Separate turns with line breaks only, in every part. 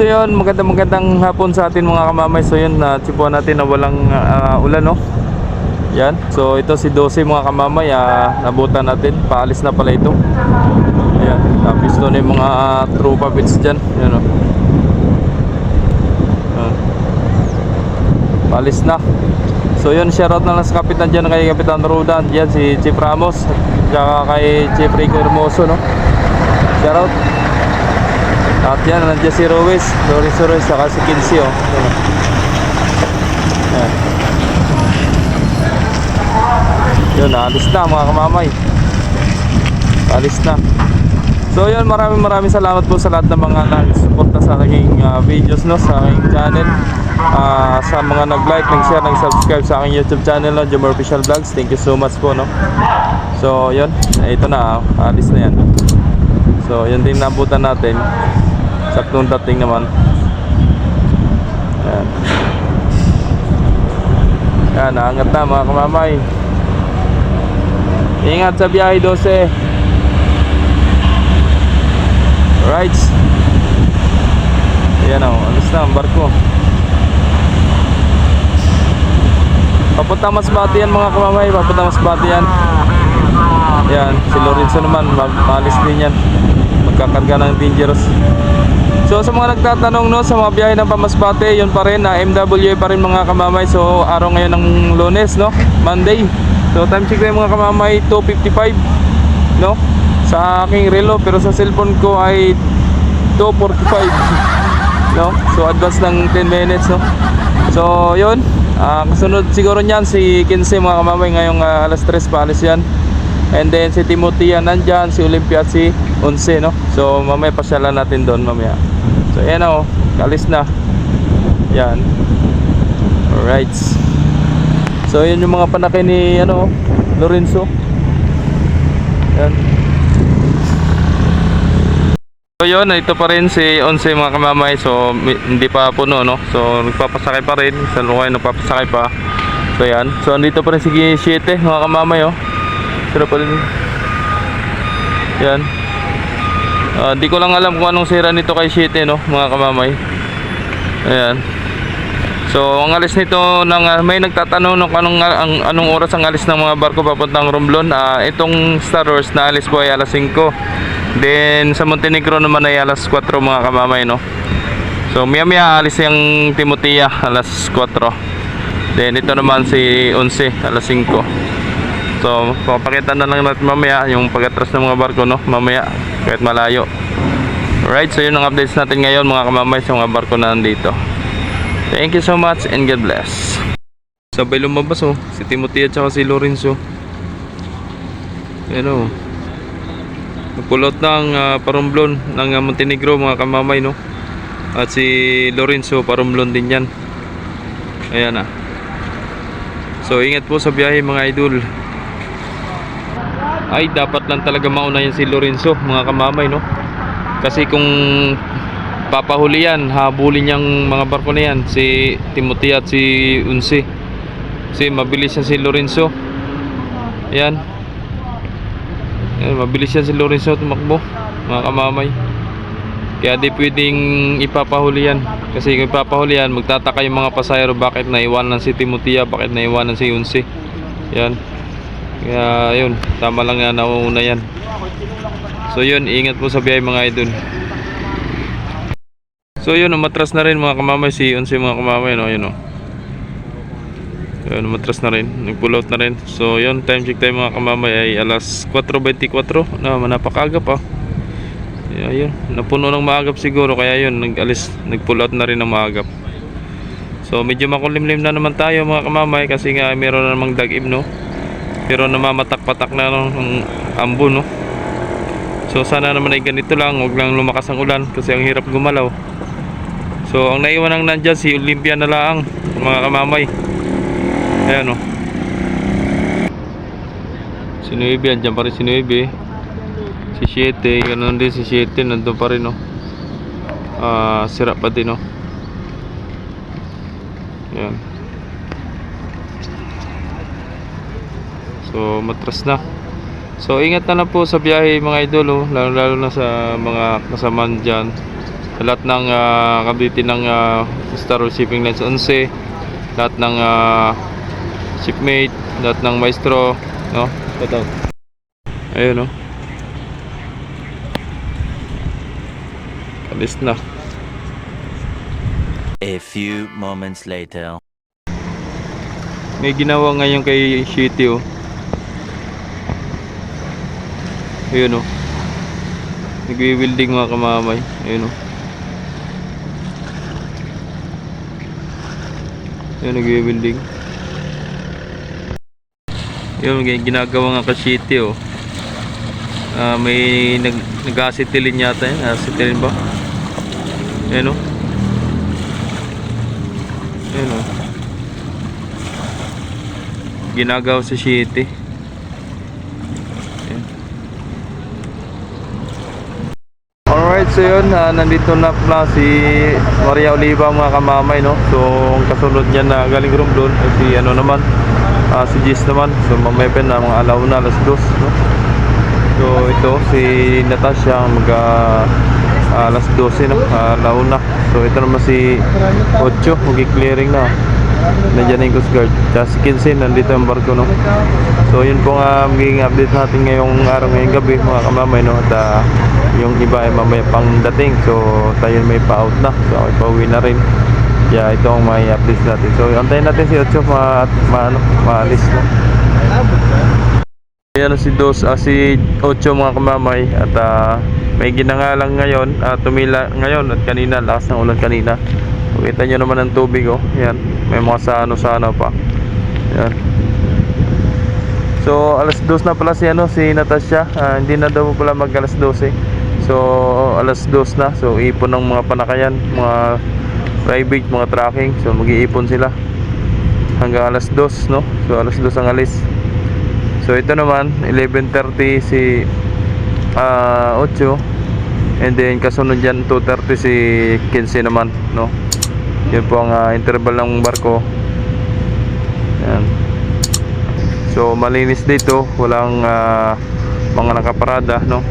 yun, magandang hapon sa atin mga kamamay. So yun, tsipuan natin na walang ulan, no? Yan, so ito si 12 mga kamamay, nabutan natin, paalis na pala ito. Ayan, tapos doon yung mga tropa bits dyan. Yan, no? Paalis na. So yun, shoutout na lang sa kapitan dyan, kay Kapitan Rodan dyan, si Chief Ramos, tsaka kay Chief Rico Hermoso, no? Shoutout. At yan, nandiyan si Ruiz, saka si Kinsey, oh. Ayan. Yun, alis na mga kamamay. Alis na. So yun, maraming salamat po sa lahat ng mga nag-suporta sa aking videos, no, sa aking channel. Sa mga nag-like, nag-share, nag-subscribe sa aking YouTube channel, no, Jomar Official Vlogs. Thank you so much po, no. So yun, ito na, alis na yan. So yun din nabutan natin. Saktong dating naman. Ayan. Ayan, naangat na mga kamamay. Ingat sa biyahe 12. Right. Ayan o, alis na ang barko. Papunta Masbate yan mga kamamay. Papunta Masbate yan. Ayan, si Lorenzo naman maalis din yan. Magkakarga ng dangerous. So sa mga nagtatanong, no, sa mga biyahe ng Pamasbate, yun pa rin, MWA pa rin mga kamamay. So araw ngayon ng Lunes, no, Monday. So time check na mga kamamay, 2:55, no, sa aking relo, pero sa cellphone ko ay 2:45, no. So advance ng 10 minutes, no. So yun, kasunod siguro niyan si Kinsey mga kamamay, ngayong alas 3 paalis yan. And then si Timothy nandyan, si Olympia at si Onse, no. So mamaya pasyalan natin doon mamaya. So yan o, alis na. Yan. Alright. So yun yung mga panakay ni Lorenzo. Yan. So yun, ito pa rin si Onse mga kamamay. So hindi pa puno, no. So nagpapasakay pa rin. Sa Lungay nagpapasakay pa. So yan. So andito pa rin si 7 mga kamamay, oh. Sira pa rin. Yan. Di ko lang alam kung anong sira nito kay 7, no, mga kamamay. Ayan. So ang alis nito ng may nagtatanong kung anong oras ang alis ng mga barko papuntang Romblon. Itong Star Wars na alis po ay alas 5. Then sa Montenegro naman ay alas 4 mga kamamay, no. So maya alis yung Timotea alas 4. Then ito naman si 11 alas 5. So papakita na lang natin mamaya yung pag-atras ng mga barko, no, mamaya kahit malayo. Alright, so yun ang updates natin ngayon mga kamamay sa mga barko na nandito. Thank you so much and God bless. Sabay lumabas, oh, si Timothy at saka si Lorenzo. Ayan, oh, nagpulot ng Paromblon ng Montenegro mga kamamay, no. At si Lorenzo Paromblon din yan. Ayan na. So ingat po sa biyahe mga idol. Ay dapat lang talaga mauna yan si Lorenzo mga kamamay, no. Kasi kung papahuli yan, habulin yung mga barko na yan, si Timothy at si Unsi. Kasi mabilis yan si Lorenzo. Ayan. Ayan, mabilis yan si Lorenzo tumakbo mga kamamay. Kaya di pwedeng ipapahuli yan. Kasi kung ipapahuli yan, magtataka yung mga pasahero bakit naiwanan si Timothy, bakit naiwanan si Unsi. Yan. Kaya yun, tama lang na nauuna yan. So yun, ingat po sa biyahe mga idol. So yun, umatras na rin mga kamamay si Unsi mga kamamay, no, yun, no. Yun, umatras na rin, nag-pull out na rin. So yun, time check tayo mga kamamay ay alas 4:24 na, napakaagap pa. Ayun, napuno ng maagap siguro, kaya yun, nag-pull out na rin ng maagap. So medyo makulimlim na naman tayo mga kamamay, kasi nga meron na namang dag-ib, no. Pero namamatak-patak na ng ambon, no. So sana naman ay ganito lang, huwag lang lumakas ang ulan kasi ang hirap gumalaw. So ang naiwan ang nandyan si Olympia na lang mga kamamay. Ayan, no. Si 9, andyan pa rin si 9. Si 7, ganoon din si 7, nandun pa rin, no. Sira pa din, no. Ayan. So matras na. So ingat na lang po sa biyahe mga idol, oh, lalo na sa mga kasamaan dyan. Sa lahat ng kabiti ng Star Road Shipping Lines 11, lahat ng shipmate, lahat ng maestro, no? Ito. Ayun, no? Alis na.
A few moments later.
May ginawa ngayon kay Shitty, oh. Ayun, oh. Nagwi-welding mga kamamay. Ayun, oh. Ayun, nagwi-welding. Ayun, ginagawa nga kay Shitty, oh. May nag-acetylen yata yan. Acetylen ba? Ayun, oh. Ayun, oh. Ginagawa sa Shitty. Ayun. Alright, so yun, nandito na pala si Maria Oliva mga kamamay, no? So, ang kasunod niya na galing room doon ay si ano naman, si Jis naman. So, mamaya pa na mga alaw na, alas 2, no? So, ito, si Natasha alas 12, no? Alaw na. So, ito naman si Ocho, mag-clearing na. Nandiyan na yung Coast Guard. Tsaka si Kinsin, nandito yung barko, no? So, yun po nga magiging update natin ngayong araw, ngayong gabi, mga kamamay, no? At yung iba ay mamaya pang dating. So, tayo may pa-out na. So, ay pa-uwi na rin. Kaya ito ang may update natin. So, antayin natin si Ocho maalis, no? Ayan si Ocho mga kamamay. At may ginangalang ngayon. Tumila ngayon at kanina. Lakas ng ulan kanina. Kita nyo naman ang tubig, oh. Yan. May mga sano-sano pa. Yan. So alas 2 na pala si Natasha. Hindi na daw pala mag alas 12. So alas 2 na. So ipon ng mga panakayan, mga private, mga tracking. So mag-iipon sila hanggang alas 2, no? So alas 2 ang alis. So ito naman 11:30 si Ocho. And then kasunod dyan 2:30 si 15 naman, no? Yun po ang interval ng barko. Yan. So malinis dito, walang mga nakaparada, no?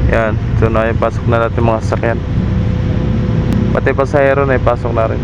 Yan. So naipasok na natin mga sasakyan. Pati pasahero na ipasok na rin.